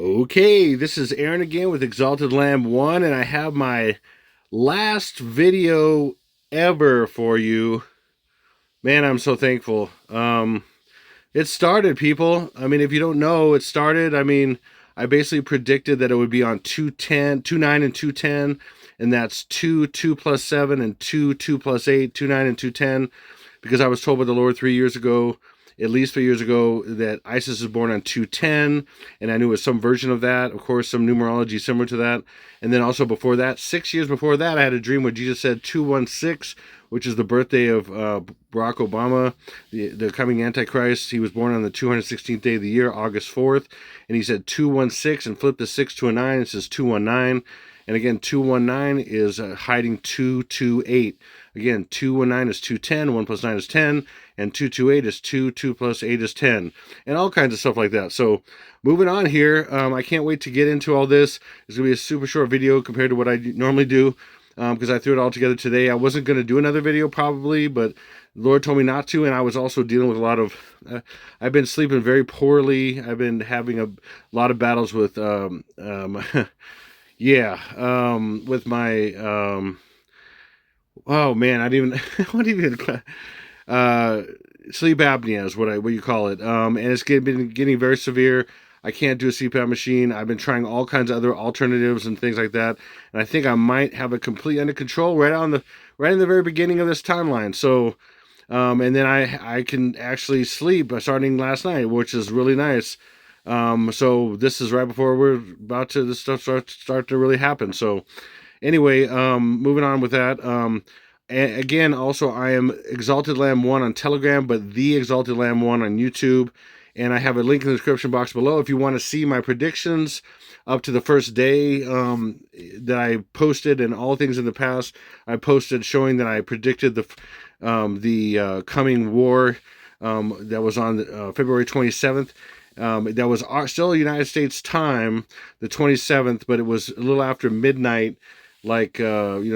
Okay, this is Aaron again with Exalted Lamb 1, and I have my last video ever for you. Man, I'm so thankful. It started, people. I mean, if you don't know, it started. I basically predicted that it would be on 210, 29 and 210, and that's 2 plus 7, and 2 plus 8, 29 and 210, because I was told by the Lord 3 years ago, at least 3 years ago, that Isis is born on 210, and I knew it was some version of that. Of course, some numerology similar to that. And then also before that, 6 years before that, I had a dream where Jesus said 216, which is the birthday of Barack Obama, the coming antichrist. He was born on the 216th day of the year, August 4th, and he said 216 and flipped the 6 to a 9. It says 219. And again, 219 is hiding 228. Again, 219 is 210, 1 plus 9 is 10, and 228 is 2 plus 8 is 10, and all kinds of stuff like that. So moving on here, I can't wait to get into all this. It's going to be a super short video compared to what I normally do, because I threw it all together today. I wasn't going to do another video probably, but the Lord told me not to, and I was also dealing with a lot of, I've been sleeping very poorly. I've been having a lot of battles with, with my, oh man, I didn't even, what even, sleep apnea is what you call it. And it's been getting very severe. I can't do a CPAP machine. I've been trying all kinds of other alternatives and things like that. And I think I might have it completely under control right in the very beginning of this timeline. So, and then I can actually sleep starting last night, which is really nice. So this is right before this stuff start to really happen. So anyway, moving on with that. And again, also I am Exalted Lamb 1 on Telegram, but the Exalted Lamb 1 on YouTube. And I have a link in the description box below if you want to see my predictions up to the first day that I posted, and all things in the past I posted showing that I predicted the coming war that was on February 27th. That was still United States time, the 27th, but it was a little after midnight, like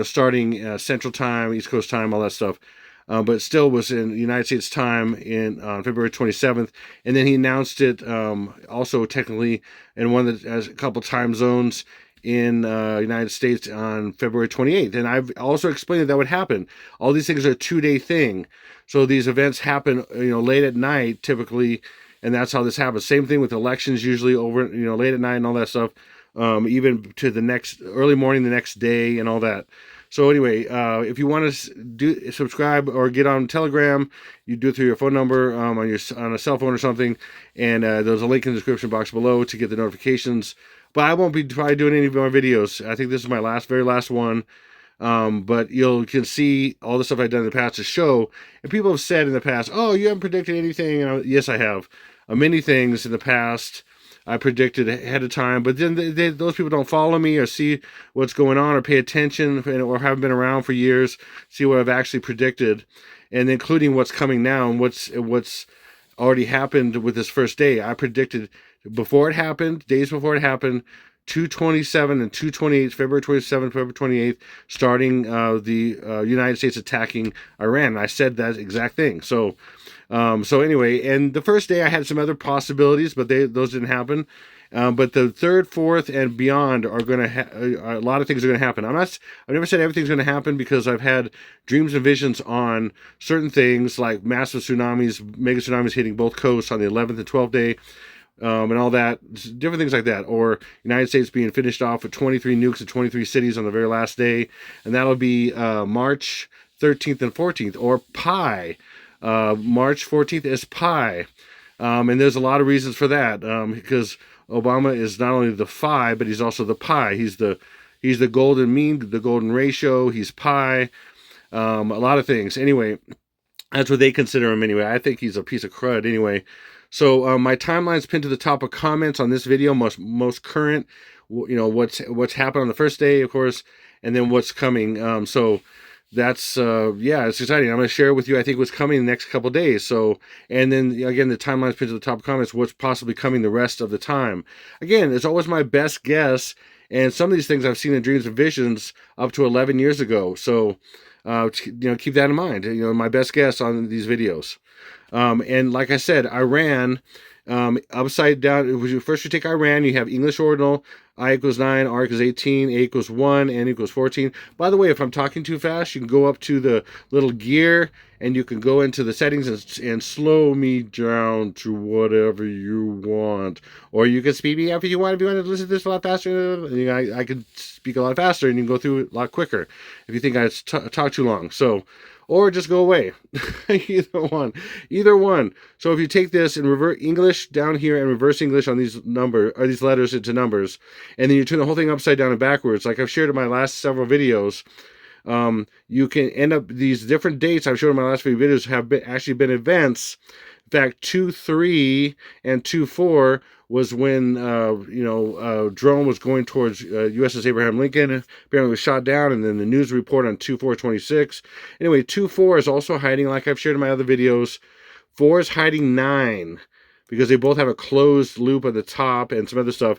starting Central Time, East Coast time, all that stuff. But it still was in United States time on February 27th, and then he announced it also technically in a couple time zones in United States on February 28th. And I've also explained that would happen. All these things are a 2-day thing, so these events happen late at night typically, and that's how this happens. Same thing with elections, usually over late at night and all that stuff, even to the next early morning the next day and all that. So anyway, if you want to subscribe or get on Telegram, you do it through your phone number on a cell phone or something, and there's a link in the description box below to get the notifications. But I won't be probably doing any more videos. I think this is my very last one. But you can see all the stuff I've done in the past to show. And people have said in the past, "Oh, you haven't predicted anything." Yes, I have. Many things in the past I predicted ahead of time, but then those people don't follow me or see what's going on or pay attention or haven't been around for years, see what I've actually predicted, and including what's coming now and what's already happened with this first day. I predicted before it happened, days before it happened, 227 and 228, February 27th, February 28th, starting the United States attacking Iran. And I said that exact thing. So anyway, and the first day I had some other possibilities, but those didn't happen. But the third, fourth, and beyond are going to a lot of things are going to happen. I've never said everything's going to happen, because I've had dreams and visions on certain things like massive tsunamis, mega tsunamis hitting both coasts on the 11th and 12th day. And all that, different things like that, or United States being finished off with 23 nukes in 23 cities on the very last day, and that'll be March 13th and 14th, or Pi. March 14th is Pi, and there's a lot of reasons for that, because Obama is not only the Phi, but he's also the Pi. He's the golden mean, the golden ratio. He's Pi. A lot of things. Anyway, that's what they consider him. Anyway, I think he's a piece of crud. Anyway. So my timeline's pinned to the top of comments on this video, most current, what's happened on the first day, of course, and then what's coming. So that's it's exciting. I'm going to share with you, I think, what's coming in the next couple days. So, and then again, the timeline's pinned to the top of comments, what's possibly coming the rest of the time. Again, it's always my best guess, and some of these things I've seen in dreams and visions up to 11 years ago. So, keep that in mind. My best guess on these videos. And like I said, Iran Upside down, first you take Iran, you have English ordinal, I equals 9, R equals 18, A equals 1, N equals 14. By the way, if I'm talking too fast, you can go up to the little gear and you can go into the settings and slow me down to whatever you want. Or you can speed me up if you want. If you want to listen to this a lot faster, I could speak a lot faster and you can go through it a lot quicker if you think I talk too long. So, or just go away. Either one. Either one. So if you take this and revert English down here and reverse English on these these letters into numbers, and then you turn the whole thing upside down and backwards, like I've shared in my last several videos, you can end up these different dates I've showed in my last few videos have actually been events. In fact, 2-3 and 2-4 was when drone was going towards USS Abraham Lincoln. Apparently was shot down, and then the news report on 2-4-26. Anyway, 2-4 is also hiding, like I've shared in my other videos. 4 is hiding 9 because they both have a closed loop at the top and some other stuff.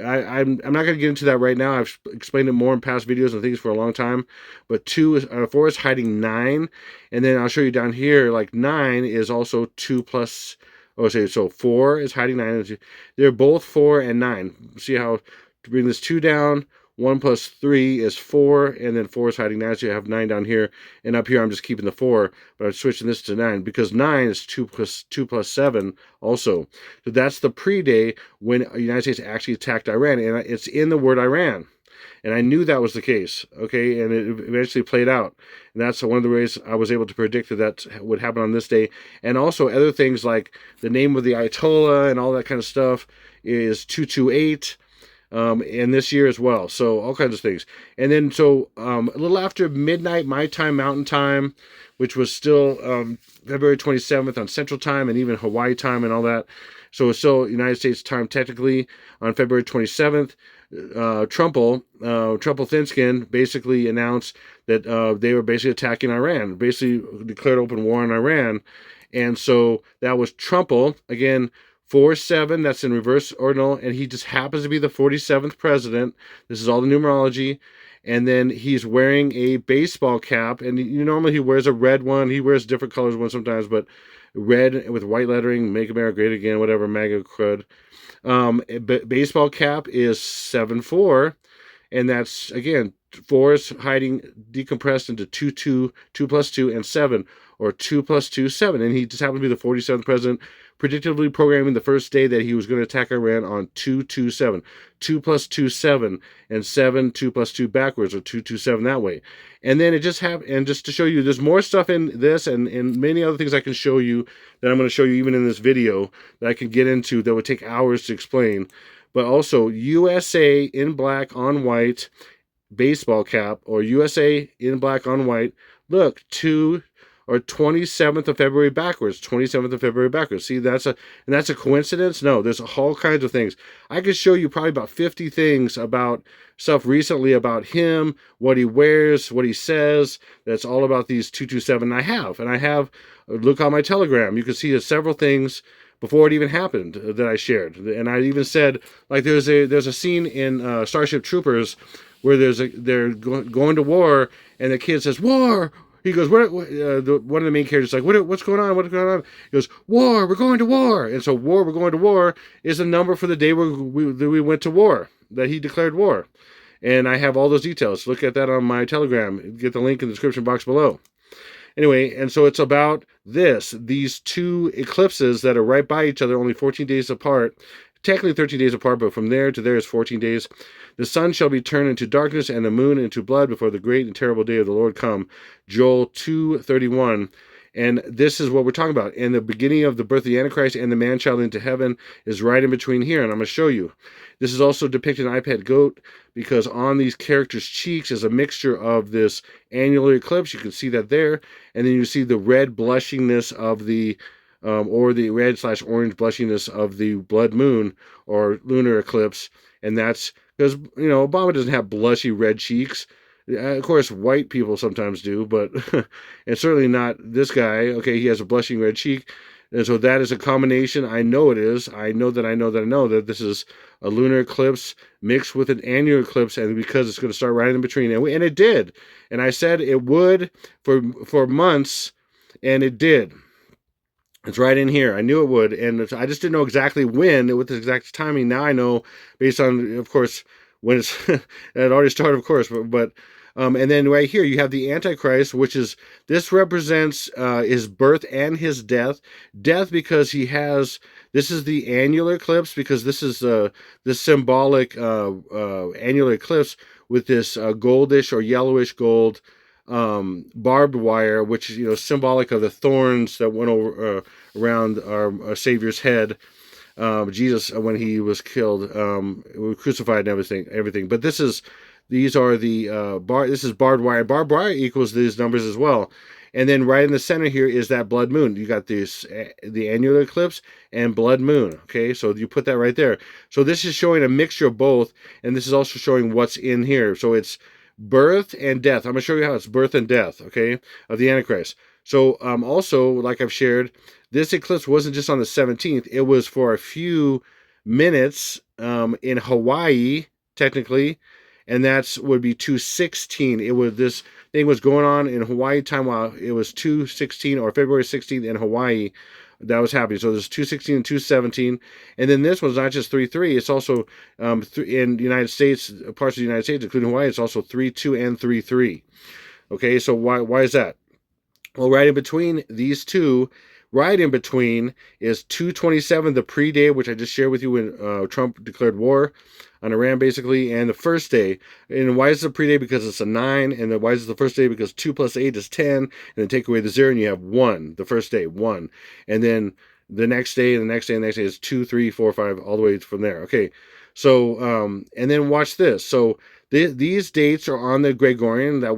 I'm not going to get into that right now. I've explained it more in past videos and things for a long time. But 4 is hiding 9, and then I'll show you down here. Like 9 is also 2 plus. Oh, so 4 is hiding 9. They're both 4 and 9. See how to bring this 2 down. 1 plus 3 is 4, and then 4 is hiding 9, so you have 9 down here. And up here, I'm just keeping the 4, but I'm switching this to 9, because 9 is 2 plus 7 also. So that's the pre-day when the United States actually attacked Iran, and it's in the word Iran. And I knew that was the case, okay? And it eventually played out. And that's one of the ways I was able to predict that would happen on this day. And also other things like the name of the Ayatollah and all that kind of stuff is 228. And this year as well. So all kinds of things. And then so a little after midnight, my time, Mountain Time, which was still February 27th on Central Time and even Hawaii time and all that. So it's still United States time technically on February 27th. Trumple Thinskin basically announced that they were basically attacking Iran, basically declared open war on Iran. And so that was Trumple, again, 4-7, that's in reverse ordinal, and he just happens to be the 47th president. This is all the numerology. And then he's wearing a baseball cap, and normally he wears a red one. He wears different colors one sometimes, but red with white lettering, Make America Great Again, whatever, MAGA crud. Baseball cap is 7-4, and that's, again, 4 is hiding, decompressed into 2 plus 2, and 7, or 2 plus 2, 7. And he just happened to be the 47th president, predictably programming the first day that he was going to attack Iran on 2-2-7. 2 plus 2, 7, and 7, 2 plus 2 backwards, or 2-2-7 that way. And then it just happened, and just to show you, there's more stuff in this and many other things I can show you that I'm going to show you even in this video that I can get into that would take hours to explain. But also, USA in black on white, baseball cap, or USA in black on white. Look, 27th of February backwards. 27th of February backwards. See, that's a coincidence? No, there's all kinds of things. I could show you probably about 50 things about stuff recently about him, what he wears, what he says. That's all about these 227. And I have, look on my Telegram. You can see several things before it even happened that I shared. And I even said, like, there's a scene in Starship Troopers where they're going to war, and the kid says, "War!" He goes, one of the main characters is like, what's going on? What's going on? He goes, "War! We're going to war!" And so, war, we're going to war is a number for the day we went to war, that he declared war. And I have all those details. Look at that on my Telegram. Get the link in the description box below. Anyway, and so it's about these two eclipses that are right by each other, only 14 days apart. Technically 13 days apart, but from there to there is 14 days. The sun shall be turned into darkness and the moon into blood before the great and terrible day of the Lord come. Joel 2:31. And this is what we're talking about. And the beginning of the birth of the Antichrist and the man-child into heaven is right in between here. And I'm going to show you. This is also depicted in iPad Goat because on these characters' cheeks is a mixture of this annular eclipse. You can see that there. And then you see the red blushingness of the or the red/orange blushiness of the blood moon or lunar eclipse. And that's because, Obama doesn't have blushy red cheeks. Of course, white people sometimes do, but and certainly not this guy. Okay, he has a blushing red cheek. And so that is a combination. I know it is. I know that this is a lunar eclipse mixed with an annular eclipse, and because it's going to start right in between. And it did. And I said it would for months, and it did. It's right in here. I knew it would, and I just didn't know exactly when, with the exact timing. Now I know, based on, of course, when it's it had already started, of course. And then right here you have the Antichrist, which is this represents his birth and his death. Death because he has, this is the annular eclipse, because this is this symbolic annular eclipse with this goldish or yellowish gold barbed wire, which is, symbolic of the thorns that went over around our Savior's head, Jesus, when he was killed, crucified and everything. But these are the this is barbed wire. Barbed wire equals these numbers as well. And then right in the center here is that blood moon. You got this the annular eclipse and blood moon. Okay, so you put that right there. So this is showing a mixture of both, and this is also showing what's in here. So it's birth and death. I'm going to show you how it's birth and death, okay, of the Antichrist. So also, like I've shared, this eclipse wasn't just on the 17th. It was for a few minutes in Hawaii, technically, and that's would be 2/16. This thing was going on in Hawaii time while it was 2/16 or February 16th in Hawaii. That was happening. So there's 2/16 and 2/17, and then this was not just 3/3. It's also in the United States, parts of the United States, including Hawaii. It's also 3/2 and 3/3. Okay, so why is that? Well, right in between these two, right in between is 2/27, the pre-day, which I just shared with you when Trump declared war on Iran, basically, and the first day. And why is it a pre-day? Because it's a 9, and then why is it the first day? Because 2 plus 8 is 10, and then take away the 0, and you have 1, the first day, 1. And then the next day, and the next day, and the next day is 2, 3, 4, 5, all the way from there. Okay, so, and then watch this. So these dates are on the Gregorian that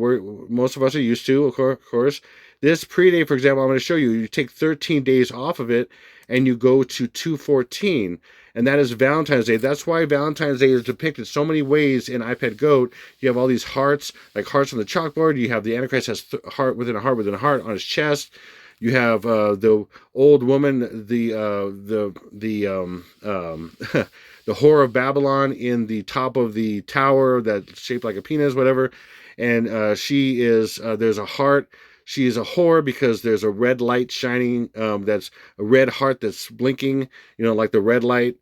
most of us are used to, of course. This pre-day, for example, I'm going to show you. You take 13 days off of it, and you go to 2/14, and that is Valentine's Day. That's why Valentine's Day is depicted so many ways in iPad Goat. You have all these hearts, like hearts on the chalkboard. You have the Antichrist has heart within a heart within a heart on his chest. You have the old woman, the the whore of Babylon in the top of the tower that's shaped like a penis, whatever. And she is there's a heart. She is a whore because there's a red light shining. That's a red heart that's blinking. Like the red light.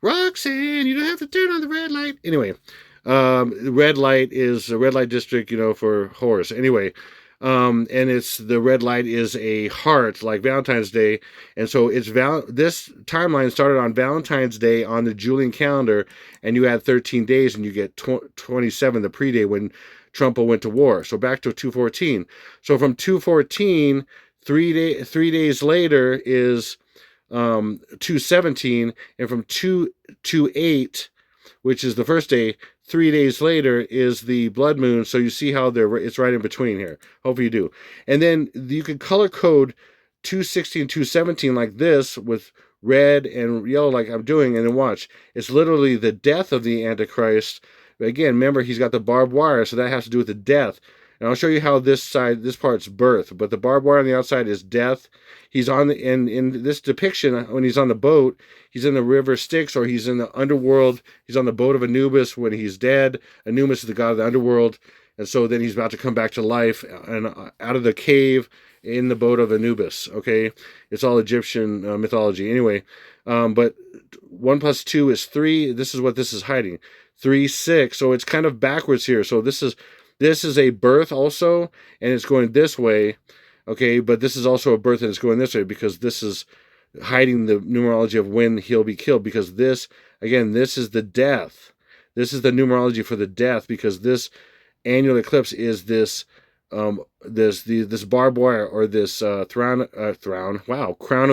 Roxanne, you don't have to turn on the red light. Anyway, the red light is the red light district, for whores. Anyway, and it's the red light is a heart like Valentine's Day, and so this timeline started on Valentine's Day on the Julian calendar, and you add 13 days, and you get 27, the pre-day when Trump went to war. So back to 2/14. So from 2/14, 3 days later is 2/17, and from 2/8, which is the first day, 3 days later is the blood moon. So you see how it's right in between here. Hopefully you do. And then you can color code 2/16 and 2/17 like this with red and yellow like I'm doing, and then watch. It's literally the death of the Antichrist. Again, remember, he's got the barbed wire, so that has to do with the death. And I'll show you how this part's birth, but the barbed wire on the outside is death. He's in this depiction, when he's on the boat, he's in the river Styx, or he's in the underworld. He's on the boat of Anubis when he's dead. Anubis is the god of the underworld. And so then he's about to come back to life and out of the cave in the boat of Anubis. Okay, it's all Egyptian mythology. Anyway, but 1 plus 2 is 3. This is what this is hiding. 3, 6. So it's kind of backwards here. So this is a birth also, and it's going this way. Okay, but this is also a birth, and it's going this way because this is hiding the numerology of when he'll be killed. Because this is the death. This is the numerology for the death, because this annual eclipse is this barbed wire, or this crown of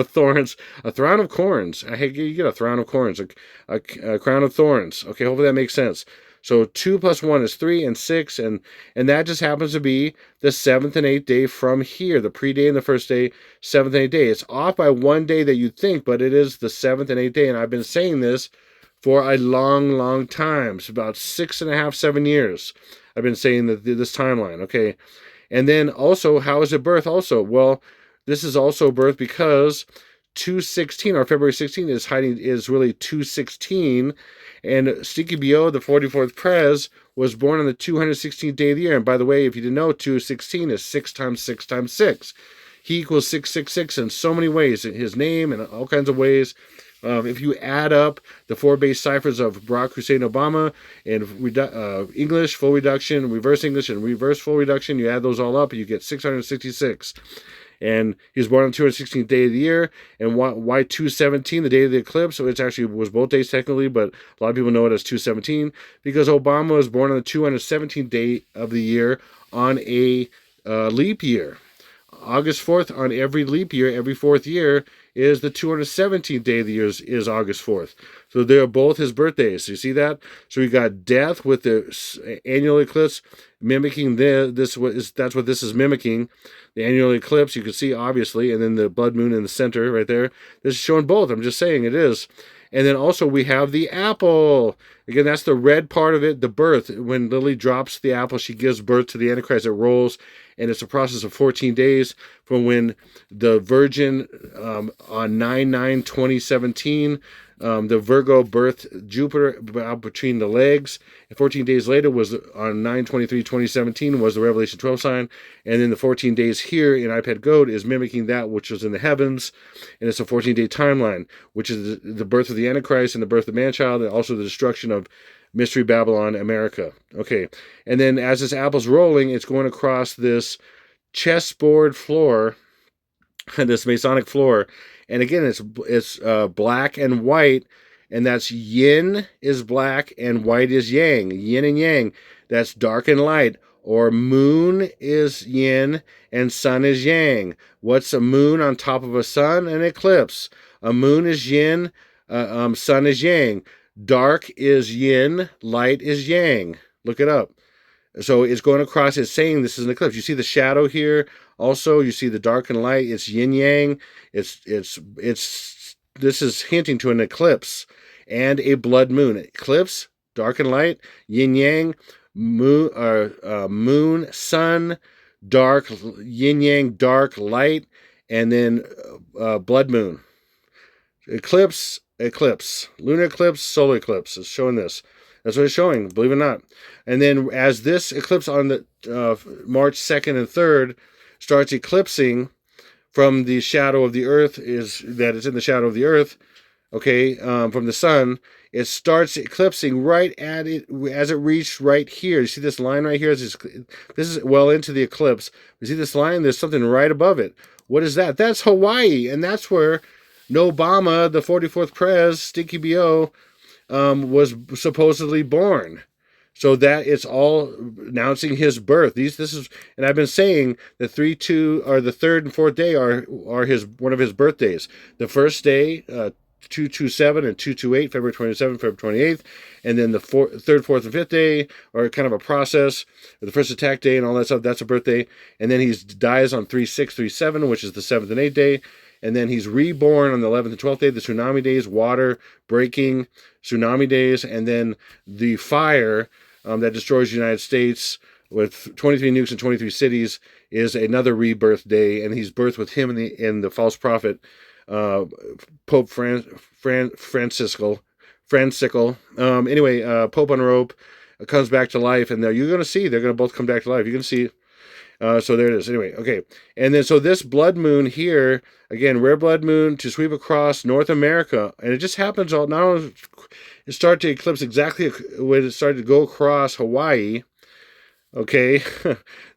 thorns, a crown of corns. You get a crown of corns, a crown of thorns. Okay, hopefully that makes sense. So 2 plus 1 is 3, and 6, and that just happens to be the 7th and 8th day from here, the pre-day and the first day, 7th and 8th day. It's off by 1 day that you'd think, but it is the 7th and 8th day, and I've been saying this for a long, long time. It's about 6.5, 7 years. I've been saying this timeline, okay? And then also, how is it birth also? Well, this is also birth because 2/16, or February 16th, is really 2/16, and Stinky B.O., the 44th Prez, was born on the 216th day of the year. And by the way, if you didn't know, 2/16 is 6 times 6 times 6. He equals 666 in so many ways, in his name and all kinds of ways. If you add up the 4 base ciphers of Barack Hussein Obama and English full reduction, reverse English, and reverse full reduction, you add those all up, you get 666. And he was born on the 216th day of the year. And why 217, the day of the eclipse? So it actually was both days technically, but a lot of people know it as 217 because Obama was born on the 217th day of the year on a leap year. August 4th on every leap year, every fourth year, is the 217th day of the year is August 4th. So they're both his birthdays. You see that? So we got death with the annual eclipse mimicking that's what this is mimicking. The annual eclipse, you can see obviously, and then the blood moon in the center right there. This is showing both. I'm just saying it is. And then also we have the apple. Again, that's the red part of it, the birth. When Lily drops the apple, she gives birth to the Antichrist. It rolls, and it's a process of 14 days from when the Virgin on 9/9/2017, the Virgo birthed Jupiter between the legs. And 14 days later was on 9/23/2017 was the Revelation 12 sign. And then the 14 days here in iPad Goat is mimicking that which was in the heavens. And it's a 14-day timeline, which is the birth of the Antichrist and the birth of man-child, and also the destruction of Mystery Babylon, America. Okay. And then as this apple's rolling, it's going across this chessboard floor, this Masonic floor. And again, it's black and white, and that's yin is black and white is yang. Yin and yang. That's dark and light. Or moon is yin and sun is yang. What's a moon on top of a sun? An eclipse. A moon is yin, sun is yang. Dark is yin, light is yang. Look it up. So it's going across, it's saying this is an eclipse. You see the shadow here. Also, you see the dark and light. It's yin yang. This is hinting to an eclipse and a blood moon. Eclipse, dark and light, yin yang, moon, sun, dark, yin yang, dark, light, and then blood moon. Eclipse, lunar eclipse, solar eclipse. It's showing this. That's what it's showing, believe it or not. And then as this eclipse on the March 2nd and 3rd starts eclipsing from the shadow of the earth, it's in the shadow of the earth, okay, from the sun, it starts eclipsing right at it as it reached right here. You see this line right here? This is well into the eclipse. You see this line? There's something right above it. What is that? That's Hawaii, and that's where Obama, the 44th Prez, Stinky B.O., was supposedly born. So that it's all announcing his birth. And I've been saying the 3-2 or the 3rd and 4th day are one of his birthdays. The first day, 227 and 228, February 27th, February 28th, and then the 3rd, 4th, and 5th day are kind of a process. The first attack day and all that stuff, that's a birthday. And then he dies on 3/6, 3/7, which is the 7th and 8th day. And then he's reborn on the 11th and 12th day, the tsunami days, water breaking, tsunami days, and then the fire that destroys the United States with 23 nukes in 23 cities is another rebirth day, and he's birthed with him and the false prophet, Pope Francisco. Pope on a rope comes back to life, and you're going to see they're going to both come back to life. You can see. So there it is. Anyway, okay. And then so this blood moon here, again, rare blood moon to sweep across North America. And it just happens not only it started to eclipse exactly when it started to go across Hawaii. Okay.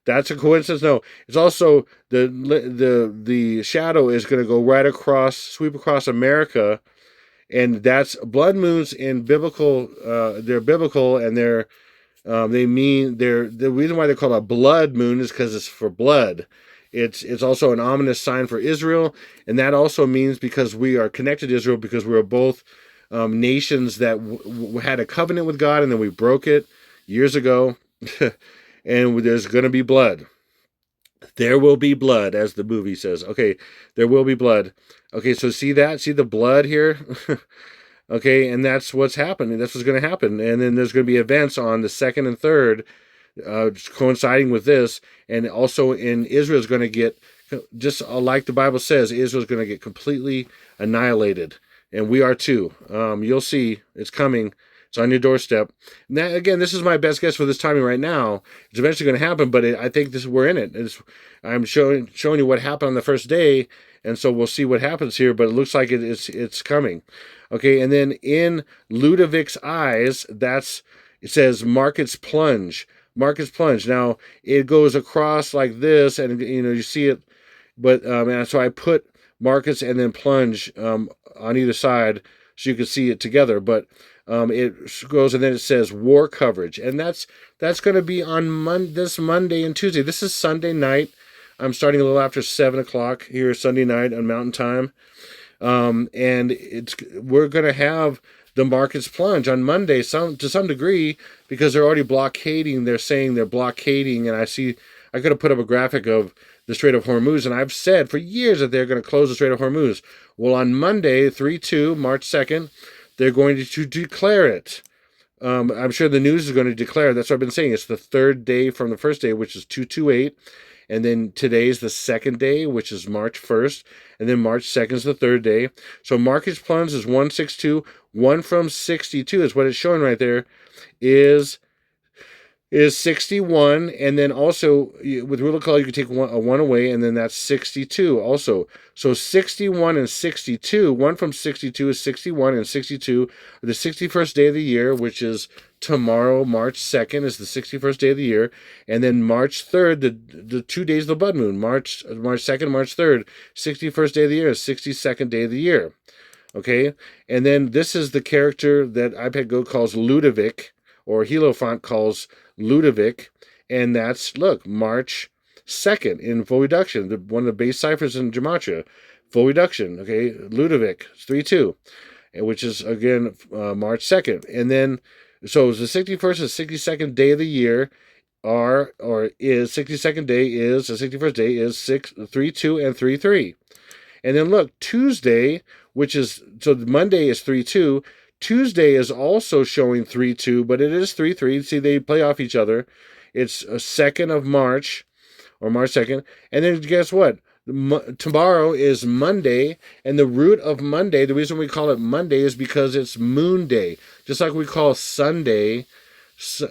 That's a coincidence. No, it's also the shadow is going to go right across, sweep across America. And that's blood moons in biblical, they're biblical, and the reason why they're called a blood moon is because it's for blood. It's also an ominous sign for Israel, and that also means because we are connected to Israel because we are both nations that had a covenant with God, and then we broke it years ago, and there's going to be blood. There will be blood, as the movie says. Okay, there will be blood. Okay, so see that? See the blood here? Okay, and that's what's happening. That's what's going to happen. And then there's going to be events on the 2nd and 3rd coinciding with this. And also in Israel's going to get, just like the Bible says, Israel's going to get completely annihilated. And we are too. You'll see it's coming. It's on your doorstep. Now, again, this is my best guess for this timing right now. It's eventually going to happen, but I think we're in it. I'm showing you what happened on the first day, and so we'll see what happens here. But it looks like it's coming. Okay, and then in Ludovic's eyes, it says Markets Plunge. Markets Plunge. Now it goes across like this, and you see it. But and so I put Markets and then Plunge on either side so you can see it together. But it goes and then it says war coverage, and that's going to be on this Monday and Tuesday. This is Sunday night. I'm starting a little after 7 o'clock here Sunday night on Mountain Time, and we're going to have the Markets Plunge on Monday, to some degree, because they're already blockading. They're saying they're blockading, and I could have put up a graphic of the Strait of Hormuz, and I've said for years that they're going to close the Strait of Hormuz. Well, on Monday, 3/2, March 2nd, they're going to declare it. I'm sure the news is going to declare. That's what I've been saying. It's the third day from the first day, which is 2/28. And then today's the second day, which is March 1st. And then March 2nd is the third day. So Markets Plunge is 162. 1 from 62 is what it's showing right there, is 61. And then also with rule of color, you can take a 1 away, and then that's 62 also. So 61 and 62, 1 from 62 is 61, and 62 are the 61st day of the year, which is tomorrow. March 2nd is the 61st day of the year. And then March 3rd, the 2 days of the blood moon, March 2nd, March 3rd, 61st day of the year is 62nd day of the year. Okay, and then this is the character that iPad Go calls Ludovic, or Helofont calls Ludovic, and that's, look, March 2nd in full reduction, one of the base ciphers in Gematria, full reduction, okay, Ludovic, 3/2, which is, again, March 2nd. And then, so the 61st and 62nd day of the year is 62nd day is, the 61st day is 3/2 and 3/3. And then look, Tuesday, which is, so Monday is 3/2. Tuesday is also showing 3/2, but it is 3/3. See, they play off each other. It's 2nd of March, or March 2nd. And then guess what? Tomorrow is Monday, and the root of Monday, the reason we call it Monday is because it's Moon Day. Just like we call Sunday,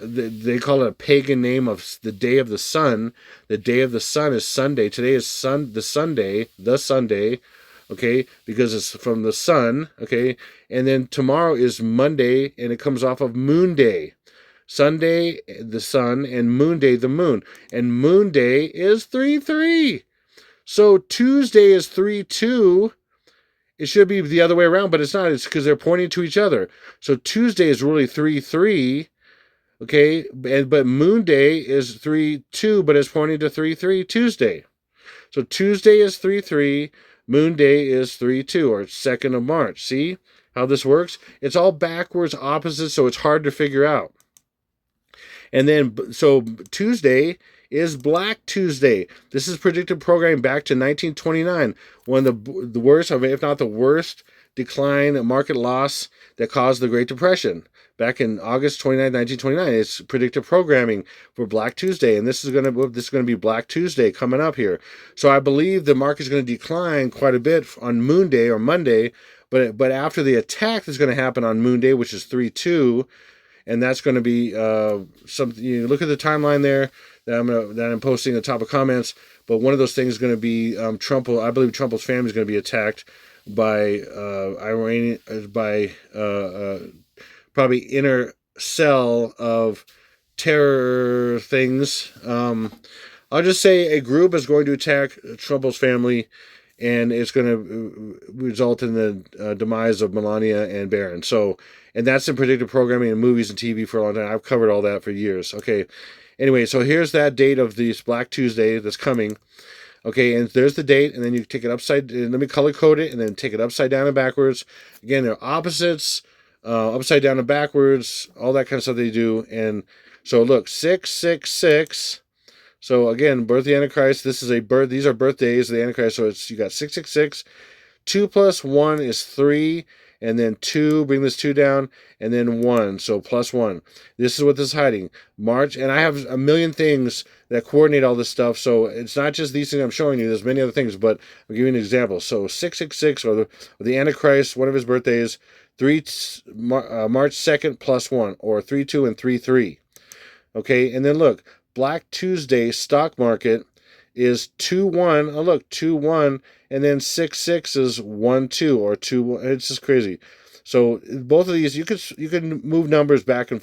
they call it a pagan name of the day of the sun. The day of the sun is Sunday. Today is the Sunday, okay, because it's from the sun, okay, and then tomorrow is Monday, and it comes off of Moon Day. Sunday, the sun, and Moon Day, the moon, and Moon Day is 3/3. So Tuesday is 3/2. It should be the other way around, but it's not. It's because they're pointing to each other. So Tuesday is really 3/3. Okay, but Moon Day is 3/2, but it's pointing to 3/3 Tuesday. So Tuesday is 3/3, Moon Day is 3/2, or 2nd of March. See how this works? It's all backwards, opposites, so it's hard to figure out. And then, so Tuesday is Black Tuesday. This is predictive programming back to 1929, one of the worst, if not the worst, decline, market loss that caused the Great Depression. Back in August 29, 1929, it's predictive programming for Black Tuesday, and this is going to be Black Tuesday coming up here. So I believe the market is going to decline quite a bit on Moon Day or Monday, but after the attack that's going to happen on Moon Day, which is 3/2, and that's going to be something. You look at the timeline there that I'm posting at the top of comments. But one of those things is going to be Trump. I believe Trump's family is going to be attacked by probably inner cell of terror things. I'll just say a group is going to attack Trump's family, and it's going to result in the demise of Melania and Barron. So, and that's in predictive programming in movies and TV for a long time. I've covered all that for years. Okay. Anyway, so here's that date of this Black Tuesday that's coming. Okay, and there's the date, and then you take it upside, and let me color code it, and then take it upside down and backwards. Again, they're opposites, upside down and backwards, all that kind of stuff they do. And so look, 666. So again, birth of the Antichrist. This is a birth. These are birthdays of the Antichrist. So you got 666. 2 plus 1 is 3. And then 2, bring this 2 down, and then 1, so plus 1. This is what this is hiding. March, and I have a million things that coordinate all this stuff, so it's not just these things I'm showing you. There's many other things, but I'll give you an example. So 666, or the Antichrist, one of his birthdays, March 2nd plus 1, or 3-2 and 3-3. Okay, and then look, Black Tuesday stock market is 2-1. Oh, look, 2-1, and then 6-6 is 1-2 or 2. It's just crazy. So both of these, you could move numbers back and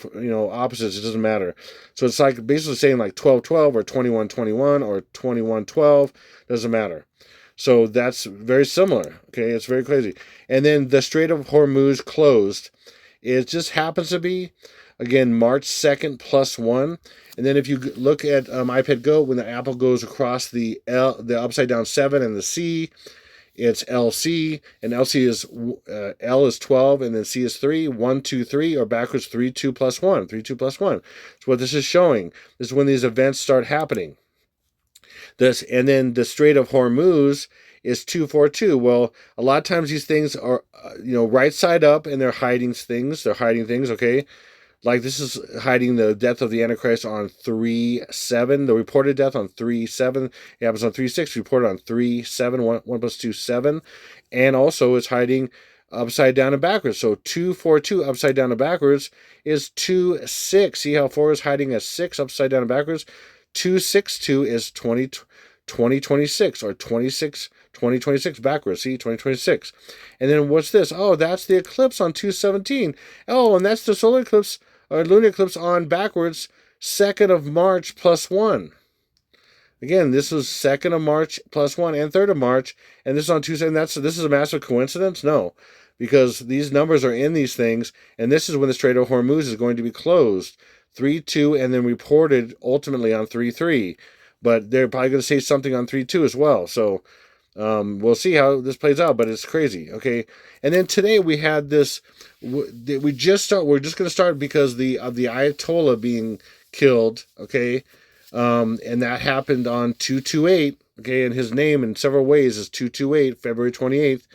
opposites. It doesn't matter. So it's like basically saying like 12-12 or 21-21 or 21-12. Doesn't matter. So that's very similar. Okay, it's very crazy. And then the Strait of Hormuz closed. It just happens to be, again, March 2nd plus 1. And then if you look at iPad Go, when the apple goes across the upside down 7 and the C, it's LC, and LC is L is 12, and then C is 3, 1, 2, 3, or backwards 3, 2 plus 1, 3, 2 plus 1. So what this is showing, this is when these events start happening. And then the Strait of Hormuz is 242. Well, a lot of times these things are, right side up, and they're hiding things. Okay? Like this is hiding the death of the Antichrist on 3-7. The reported death on 3-7. It happens on 3-6. Reported on 3-7. 1 plus 2, 7. And also it's hiding upside down and backwards. So 242 upside down and backwards is 2-6. See how 4 is hiding as 6 upside down and backwards? 2-6-2 is 2026 or 2026 backwards. See, 2026. And then what's this? Oh, that's the eclipse on 2/17. Oh, and that's the solar eclipse or lunar eclipse on backwards, 2nd of March plus 1. Again, this was 2nd of March plus 1 and 3rd of March, and this is on 2/7. This is a massive coincidence? No, because these numbers are in these things, and this is when the Strait of Hormuz is going to be closed. 3-2, and then reported ultimately on 3-3. But they're probably going to say something on 3-2 as well. So we'll see how this plays out, but it's crazy. Okay. And then today we had this, we're just going to start because of the Ayatollah being killed. Okay. And that happened on 2/28. Okay. And his name in several ways is 2/28, February 28th.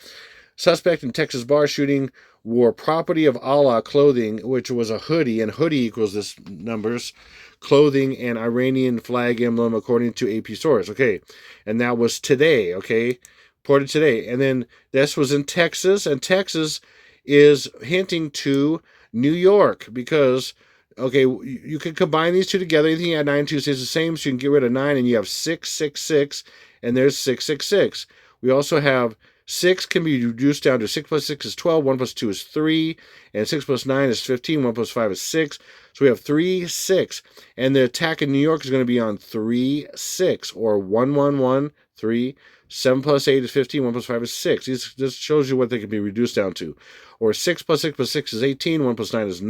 Suspect in Texas bar shooting wore property of Allah clothing, which was a hoodie, and hoodie equals this numbers, clothing and Iranian flag emblem, according to AP source. Okay, and that was today. Okay, reported today, and then this was in Texas, and Texas is hinting to New York because. Okay, you can combine these two together. Anything you add 9 to stays the same, so you can get rid of 9, and you have 666, and there's 666. We also have 6 can be reduced down to 6 plus 6 is 12, 1 plus 2 is 3, and 6 plus 9 is 15, 1 plus 5 is 6. So we have 3-6, and the attack in New York is going to be on 3-6, or 1-1-1-3. 7 plus 8 is 15, 1 plus 5 is 6. This shows you what they can be reduced down to. Or 6 plus 6 plus 6 is 18, 1 plus 8 is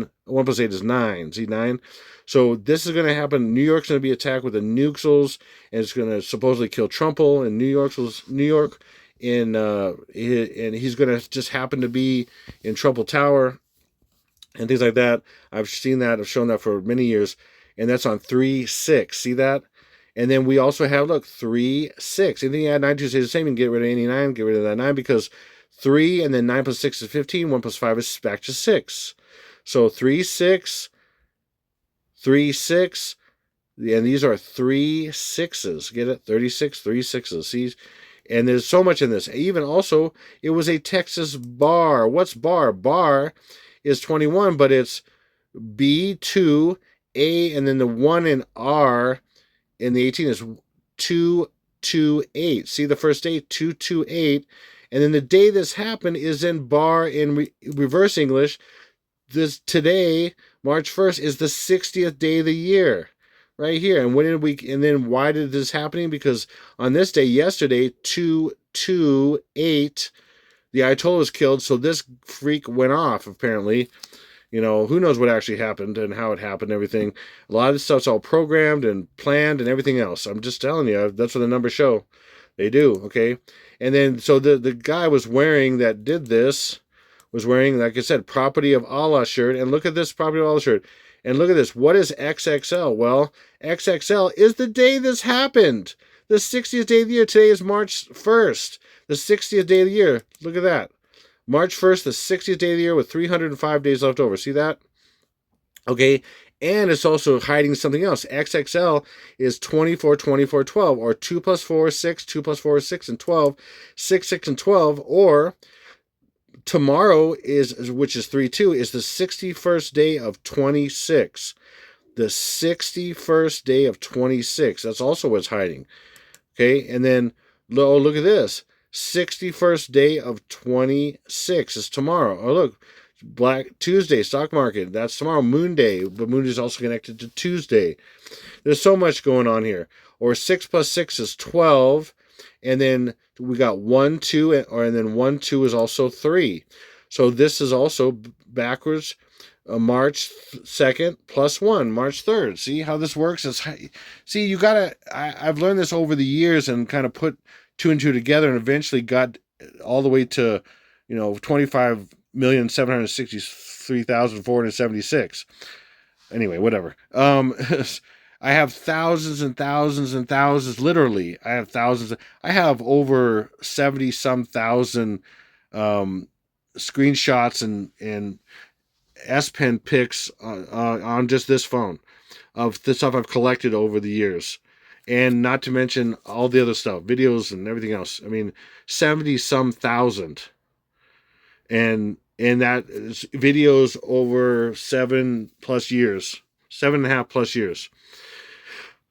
9. See, 9? So this is going to happen. New York's going to be attacked with the nukes, and it's going to supposedly kill Trumple in New York. And he's going to just happen to be in Trumple Tower and things like that. I've seen that. I've shown that for many years. And that's on 3-6. See that? And then we also have, look, 3-6. Anything you add 9 to stays the same. You can get rid of 89. Get rid of that 9 because 3 and then 9 plus 6 is 15. 1 plus 5 is back to 6. So 3-6, 3-6. And these are 3 6s. Get it? 36, 3 6s. See? And there's so much in this. Even also, it was a Texas bar. What's bar? Bar is 21, but it's B2, A, and then the 1 in R in the 18 is 228. See the first day? 228. And then the day this happened is in bar in reverse English. This today, March 1st, is the 60th day of the year. Right here. And when did and then why did this happening? Because on this day, yesterday, 228, the Ayatollah was killed. So this freak went off, apparently. Who knows what actually happened and how it happened and everything. A lot of this stuff's all programmed and planned and everything else. I'm just telling you, that's what the numbers show. They do, okay? And then, so the guy was wearing, that did this, was wearing, like I said, Property of Allah shirt. And look at this Property of Allah shirt. And look at this. What is XXL? Well, XXL is the day this happened. The 60th day of the year. Today is March 1st. The 60th day of the year. Look at that. March 1st, the 60th day of the year with 305 days left over. See that? Okay. And it's also hiding something else. XXL is 24, 24, 12. Or 2 plus 4 is 6. 2 plus 4 is 6 and 12. 6, 6, and 12. Or tomorrow is, which is 3/2, is the 61st day of 26. The 61st day of 26. That's also what's hiding. Okay, and then, oh, look at this. 61st day of 26 is tomorrow. Oh, look, Black Tuesday, stock market. That's tomorrow, Moon Day. But Moon is also connected to Tuesday. There's so much going on here. Or 6 plus 6 is 12. And then we got 1, 2, and then 1, 2 is also 3. So this is also backwards. March 2nd plus 1, March 3rd. See how this works? See, you gotta, I've learned this over the years and kind of put 2 and 2 together, and eventually got all the way to, 25,763,476. Anyway, whatever. I have thousands and thousands and thousands, literally. I have thousands. I have over 70 some thousand screenshots and S Pen pics on just this phone of the stuff I've collected over the years, and not to mention all the other stuff, videos and everything else. I mean, 70 some thousand, and that is videos over 7+ years, 7.5+ years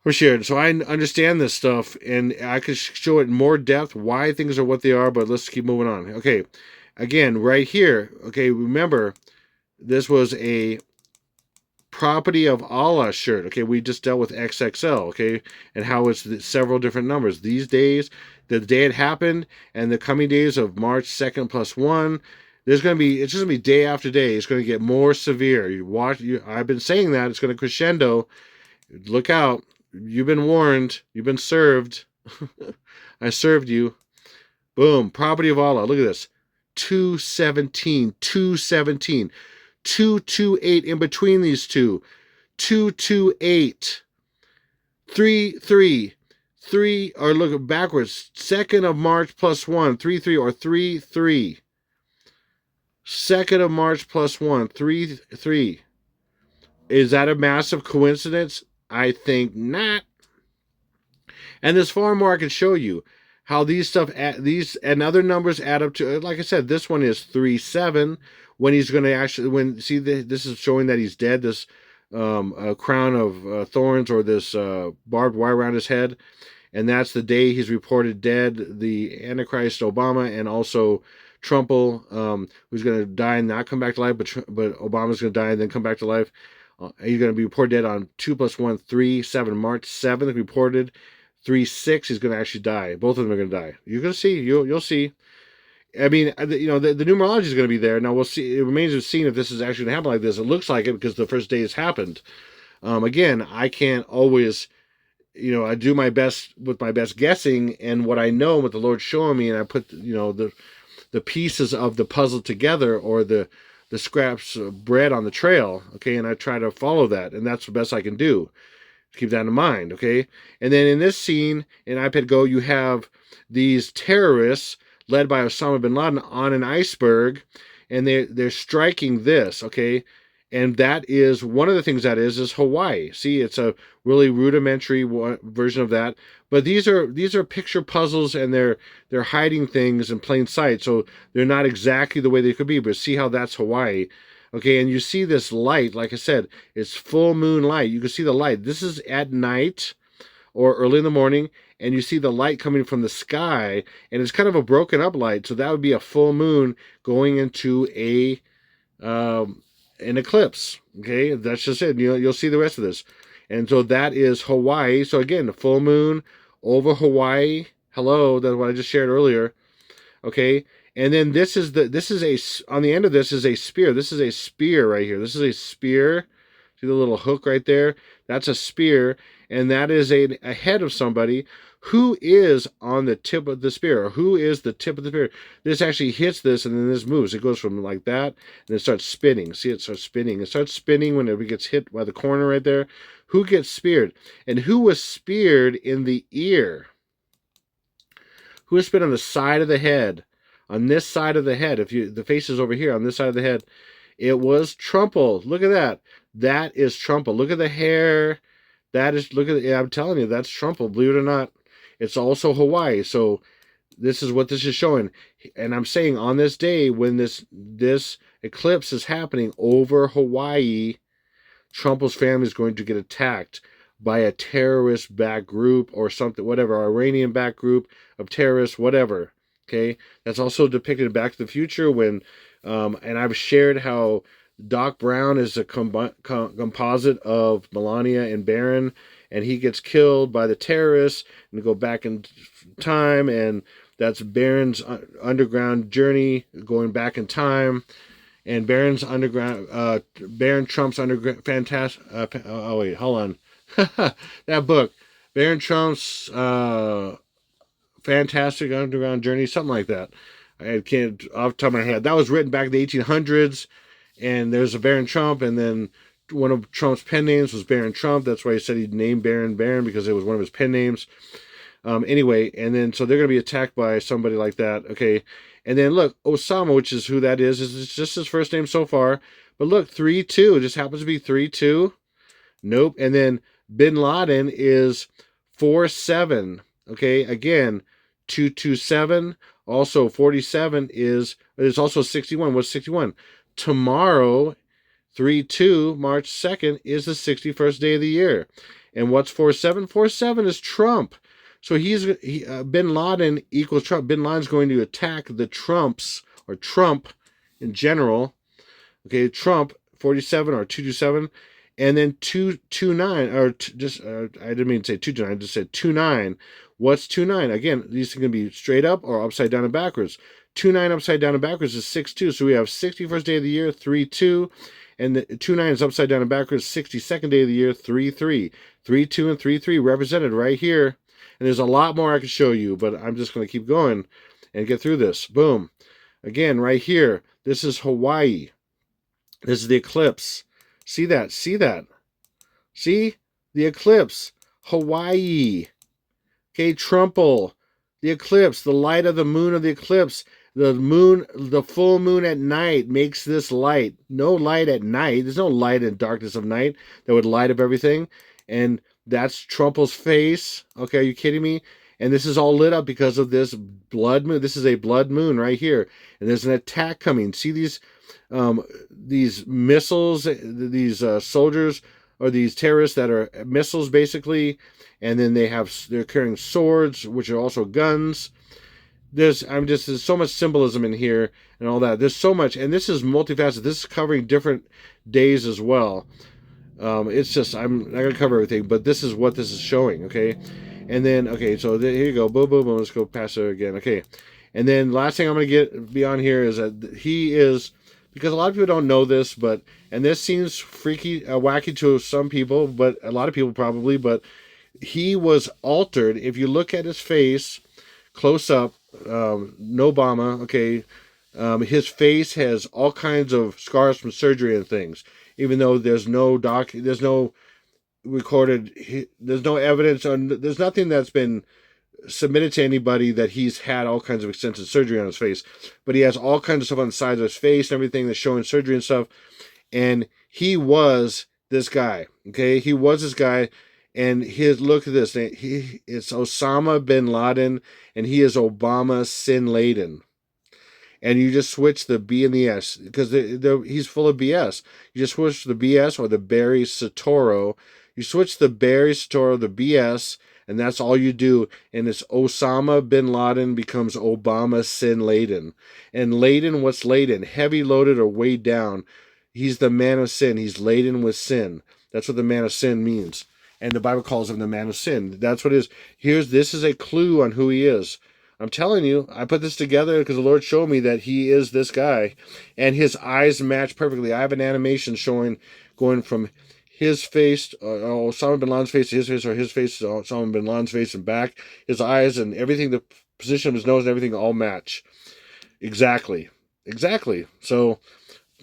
were shared. So I understand this stuff, and I could show it in more depth why things are what they are. But let's keep moving on. Okay, again, right here. Okay, remember, this was a property of Allah shirt. Okay, we just dealt with XXL. Okay, and how it's several different numbers. These days, the day it happened, and the coming days of March 2nd plus 1. It's just gonna be day after day. It's gonna get more severe. I've been saying that it's gonna crescendo. Look out! You've been warned. You've been served. I served you. Boom! Property of Allah. Look at this. 217. 217. 228 in between these two. 228. 3 or look backwards. 2nd of March plus 1. 3 or 3. 2nd of March plus 1. 3. Is that a massive coincidence? I think not. And there's far more I can show you how these and other numbers add up to. Like I said, this one is 3/7. When he's going to actually, this is showing that he's dead. This a crown of thorns, or this barbed wire around his head, and that's the day he's reported dead. The Antichrist, Obama, and also Trump, who's going to die and not come back to life, but Obama's going to die and then come back to life. He's going to be reported dead on 2 plus 1, 3/7. March 7th reported. 3/6. He's going to actually die. Both of them are going to die. You're going to see. You'll see. I mean, the numerology is going to be there. Now we'll see. It remains to be seen if this is actually going to happen like this. It looks like it because the first day has happened. Again, I can't always, I do my best with my best guessing and what I know, what the Lord's showing me, and I put, the pieces of the puzzle together, or the scraps of bread on the trail. Okay, and I try to follow that, and that's the best I can do. Keep that in mind. Okay, and then in this scene in iPad Go, you have these terrorists led by Osama bin Laden on an iceberg, and they're striking this, okay? And that is one of the things that is Hawaii. See, it's a really rudimentary version of that. But these are picture puzzles, and they're hiding things in plain sight, so they're not exactly the way they could be. But see how that's Hawaii, okay? And you see this light, like I said, it's full moon light. You can see the light. This is at night or early in the morning, and you see the light coming from the sky, and it's kind of a broken up light, so that would be a full moon going into an eclipse. Okay, that's just it. You'll see the rest of this, and so that is Hawaii. So again, the full moon over Hawaii. Hello, that's what I just shared earlier. Okay, and then on the end of this is a spear. This is a spear right here. This is a spear. See the little hook right there? That's a spear, and that is a head of somebody who is on the tip of the spear, or who is the tip of the spear. This actually hits this, and then this moves. It goes from like that, and it starts spinning. See, it starts spinning. It starts spinning when it gets hit by the corner right there. Who gets speared? And who was speared in the ear? Who was speared on the side of the head? On this side of the head. The face is over here, on this side of the head. It was Trumple. Look at that. That is Trumple. Look at the hair. I'm telling you, that's Trumple. Believe it or not. It's also Hawaii. So This is what this is showing. And I'm saying on this day when this eclipse is happening over Hawaii, Trump's family is going to get attacked by a terrorist backed group or something, whatever, Iranian backed group of terrorists, whatever. Okay, that's also depicted in Back to the Future when, and I've shared how Doc Brown is a composite of Melania and Barron, and he gets killed by the terrorists and go back in time, and that's Barron's underground journey going back in time, and Barron's underground, Barron Trump's underground, fantastic. Oh wait, hold on, that book, Barron Trump's fantastic underground journey, something like that. I can't off the top of my head. That was written back in the 1800s, and there's a Barron Trump, and then one of Trump's pen names was Barron Trump. That's why he said he'd name Barron because it was one of his pen names. Anyway, and then so they're going to be attacked by somebody like that. Okay, and then look, Osama, which is who that is just his first name so far. But look, 3-2. It just happens to be 3-2. Nope. And then Bin Laden is 4-7. Okay, again, 227. Also, 47 is also 61. What's 61? Tomorrow, 3-2, March 2nd, is the 61st day of the year. And what's 47? 47 is Trump. So Bin Laden equals Trump. Bin Laden's going to attack the Trumps, or Trump in general. Okay, Trump, 47 or 227. And then 229, or I didn't mean to say 229, I just said 29. What's 29? Again, these can be straight up or upside down and backwards. 29 upside down and backwards is 6-2. So we have 61st day of the year, 3-2. And the 29 is upside down and backwards, 62nd day of the year, 3-3. 3-2 and 3-3 represented right here. And there's a lot more I could show you, but I'm just going to keep going and get through this. Boom. Again, right here, this is Hawaii. This is the eclipse. See that? See that? See? The eclipse. Hawaii. Okay, Trumple. The eclipse. The light of the moon of the eclipse. The moon, the full moon at night makes this light. No light at night. There's no light in darkness of night that would light up everything. And that's Trumple's face. Okay, are you kidding me? And this is all lit up because of this blood moon. This is a blood moon right here. And there's an attack coming. See these missiles, these soldiers, or these terrorists that are missiles basically. And then they're carrying swords, which are also guns. There's so much symbolism in here and all that. There's so much, and this is multifaceted. This is covering different days as well. It's just, I'm not gonna cover everything, but this is what this is showing. Okay, and then so here you go. Boom, boom, boom. Let's go past it again. Okay, and then last thing I'm gonna be on here is that he is, because a lot of people don't know this, and this seems freaky, wacky to some people, but a lot of people probably, but he was altered. If you look at his face close up, no Obama, okay, his face has all kinds of scars from surgery and things, even though there's no recorded, there's no evidence there's nothing that's been submitted to anybody that he's had all kinds of extensive surgery on his face, but he has all kinds of stuff on the sides of his face and everything that's showing surgery and stuff. And he was this guy, okay, he was this guy. And look at this. It's Osama bin Laden, and he is Obama sin laden. And you just switch the B and the S because he's full of BS. You just switch the BS or the Barry Soetoro. You switch the Barry Soetoro, the BS, and that's all you do. And it's Osama bin Laden becomes Obama sin laden. And laden, what's laden? Heavy loaded or weighed down. He's the man of sin. He's laden with sin. That's what the man of sin means. And the Bible calls him the man of sin. That's what it is. This is a clue on who he is. I'm telling you, I put this together because the Lord showed me that he is this guy. And his eyes match perfectly. I have an animation showing, going from his face, Osama bin Laden's face to his face, or his face to Osama bin Laden's face and back. His eyes and everything, the position of his nose and everything all match. Exactly. So,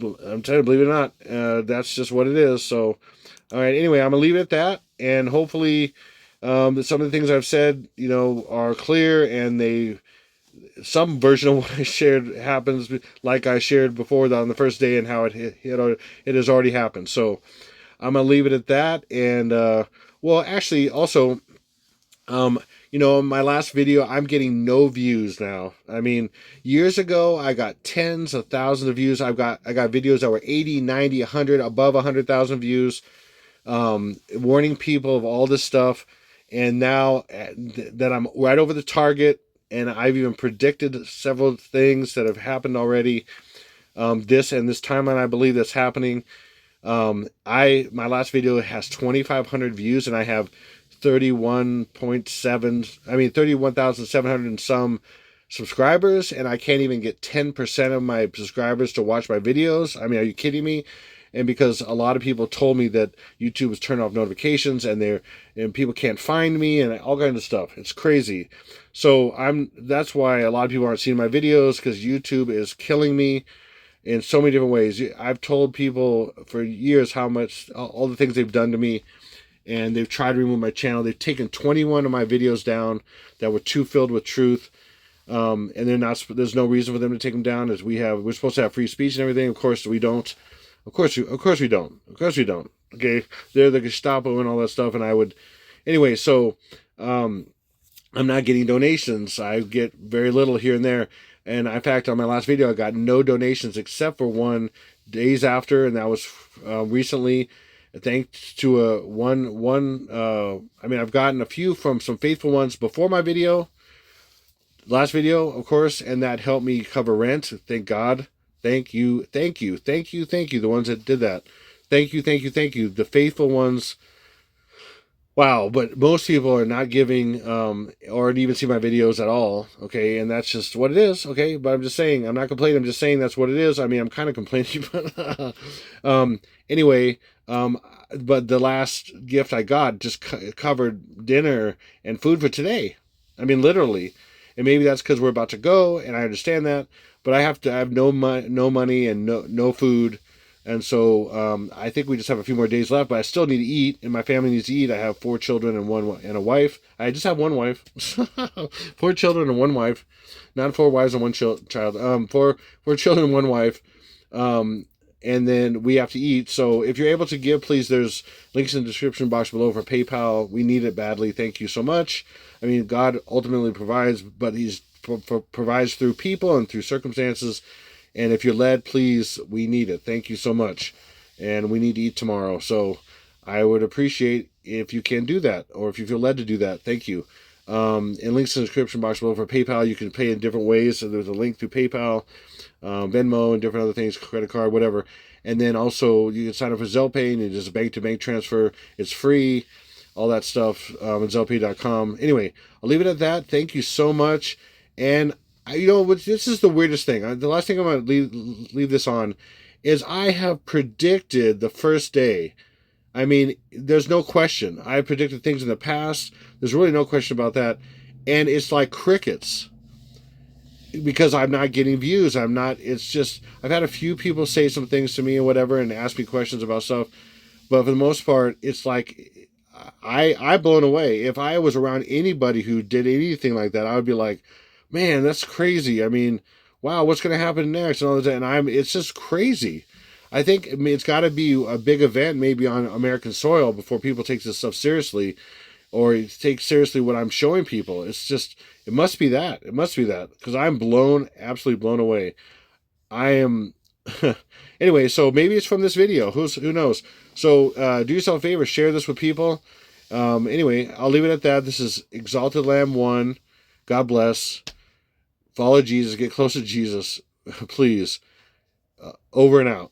I'm telling you, believe it or not, that's just what it is. So, all right, anyway, I'm going to leave it at that. And hopefully some of the things I've said, are clear, and some version of what I shared happens like I shared before on the first day, and how it has already happened. So I'm going to leave it at that. And, well, actually, also, My last video, I'm getting no views now. I mean, years ago, I got tens of thousands of views. I got videos that were 80, 90, 100, above 100,000 views, warning people of all this stuff. And now that I'm right over the target, and I've even predicted several things that have happened already. This and this timeline, I believe that's happening. My last video has 2,500 views, and I have 31,700 and some subscribers, and I can't even get 10% of my subscribers to watch my videos. I mean, are you kidding me? And because a lot of people told me that YouTube was turning off notifications, and people can't find me and all kinds of stuff. It's crazy. So that's why a lot of people aren't seeing my videos, because YouTube is killing me in so many different ways. I've told people for years how much all the things they've done to me, and they've tried to remove my channel. They've taken 21 of my videos down that were too filled with truth, and they're not. There's no reason for them to take them down, as we're supposed to have free speech and everything. Of course we don't. Of course we don't. Of course we don't. Okay, they're the Gestapo and all that stuff, and I would anyway. So I'm not getting donations. I get very little here and there. And in fact, on my last video, I got no donations except for one days after, and that was recently. Thanks to I mean, I've gotten a few from some faithful ones before my last video, of course, and that helped me cover rent. Thank God. Thank you. The ones that did that. Thank you. The faithful ones. Wow, but most people are not giving or even see my videos at all, okay? And that's just what it is, okay? But I'm just saying, I'm not complaining, I'm just saying that's what it is. I mean, I'm kind of complaining, but anyway, but the last gift I got just covered dinner and food for today. I mean, literally. And maybe that's because we're about to go, and I understand that, but I have no money and no food. And so I think we just have a few more days left, but I still need to eat, and my family needs to eat. I have 4 children and a wife. I just have one wife. 4 children and one wife, not 4 wives and one child. Four children and one wife. And then we have to eat. So if you're able to give, please, there's links in the description box below for PayPal. We need it badly. Thank you so much. I mean, God ultimately provides, but He's provides through people and through circumstances. And if you're led, please, we need it. Thank you so much. And we need to eat tomorrow. So I would appreciate if you can do that, or if you feel led to do that. Thank you. And links in the description box below for PayPal. You can pay in different ways. So there's a link through PayPal, Venmo, and different other things, credit card, whatever. And then also you can sign up for Zelle Pay, and it's just a bank-to-bank transfer. It's free, all that stuff, at zellepay.com. Anyway, I'll leave it at that. Thank you so much. And this is the weirdest thing. The last thing I'm going to leave this on is I have predicted the first day. I mean, there's no question. I predicted things in the past. There's really no question about that. And it's like crickets, because I'm not getting views. It's just, I've had a few people say some things to me and whatever, and ask me questions about stuff. But for the most part, it's like, I'm blown away. If I was around anybody who did anything like that, I would be like, man, that's crazy. I mean, wow, what's going to happen next? And all that. And it's just crazy. I think it's got to be a big event, maybe on American soil, before people take this stuff seriously, or take seriously what I'm showing people. It's just, it must be that. It must be that, because I'm absolutely blown away. I am. Anyway, so maybe it's from this video. Who knows? So do yourself a favor, share this with people. Anyway, I'll leave it at that. This is Exalted Lamb 1. God bless. Follow Jesus. Get close to Jesus. Please. Over and out.